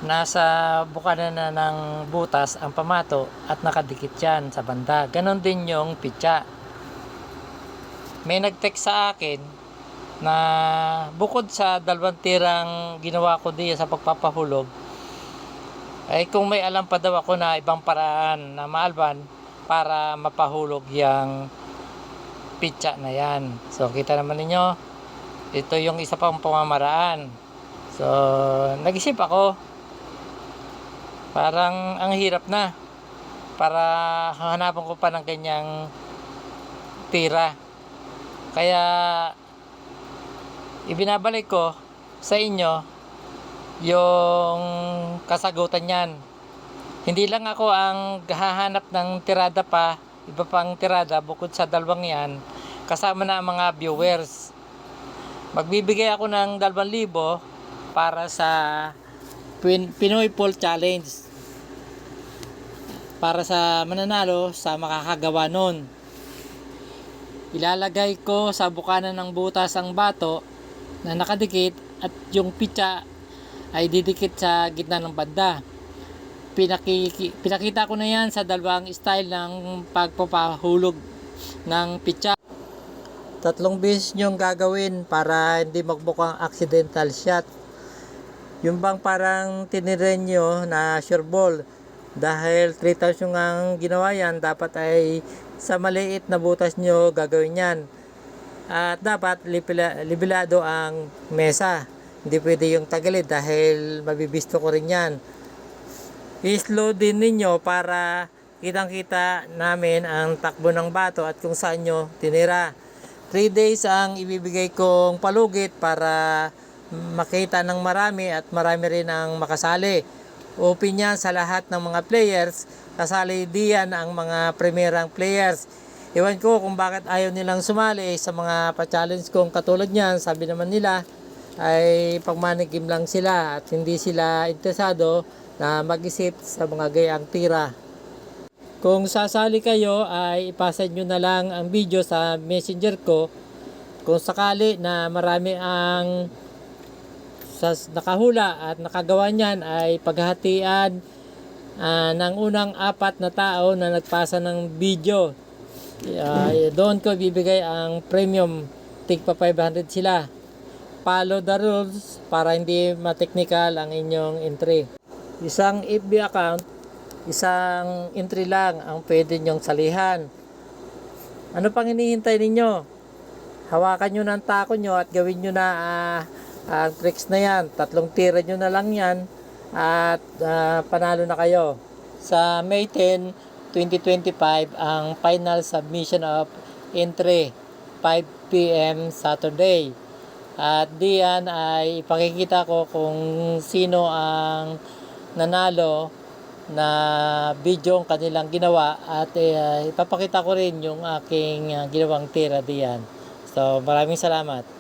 nasa bukana na ng butas ang pamato at nakadikit yan sa banda. Ganon din yung pitsa. May nag-text sa akin na bukod sa dalawang tirang ginawa ko diya sa pagpapahulog, ay kung may alam pa daw ako na ibang paraan na maalban para mapahulog yung pitsa na yan. So kita naman ninyo, ito yung isa pang pamamaraan. So nag-isip ako, parang ang hirap na para hanapan ko pa ng ganyang tira. Kaya ibinabalik ko sa inyo yung kasagutan yan. Hindi lang ako ang hahanap ng tirada pa, iba pang tirada bukod sa dalawang yan, kasama na ang mga viewers. Magbibigay ako ng 2,000 para sa Pinoy Poll Challenge, para sa mananalo sa makakagawa nun. Ilalagay ko sa bukana ng butas ang bato na nakadikit at yung pitsa ay didikit sa gitna ng banda. Pinakita ko na yan sa dalawang style ng pagpapahulog ng pitsa. 3 beses nyong gagawin para hindi magbukang accidental shot. Yung bang parang tiniren nyo na sure ball, dahil 3 times yung ang ginawa yan, dapat ay sa maliit na butas nyo gagawin yan. At dapat libilado ang mesa, hindi pwede yung tagilid dahil mabibisto ko rin yan. I-slow din ninyo para kitang kita namin ang takbo ng bato at kung saan nyo tinira. 3 days ang ibibigay kong palugit para makita ng marami at marami rin ang makasali. Open yan sa lahat ng mga players, kasali diyan ang mga primerang players. Iwan ko kung bakit ayaw nilang sumali sa mga pa-challenge kong katulad niyan. Sabi naman nila ay pagmanigim lang sila at hindi sila interesado na mag-isip sa mga gayang tira. Kung sasali kayo ay ipasa nyo na lang ang video sa messenger ko. Kung sakali na marami ang nakahula at nakagawa niyan, ay paghahatian ng unang 4 na tao na nagpasa ng video. Doon ko bibigay ang premium, tigpa 500 sila. Follow the rules para hindi ma-technical ang inyong entry. Isang FB account, isang entry lang ang pwede nyong salihan. Ano pang hinihintay ninyo? Hawakan nyo ng tako nyo at gawin nyo na ang tricks na yan. 3 tira nyo na lang yan at panalo na kayo. Sa May 10, 2025 ang final submission of entry, 5 PM Saturday. At diyan ay ipakikita ko kung sino ang nanalo na video ang kanilang ginawa at ipapakita ko rin yung aking ginawang tira diyan. So maraming salamat.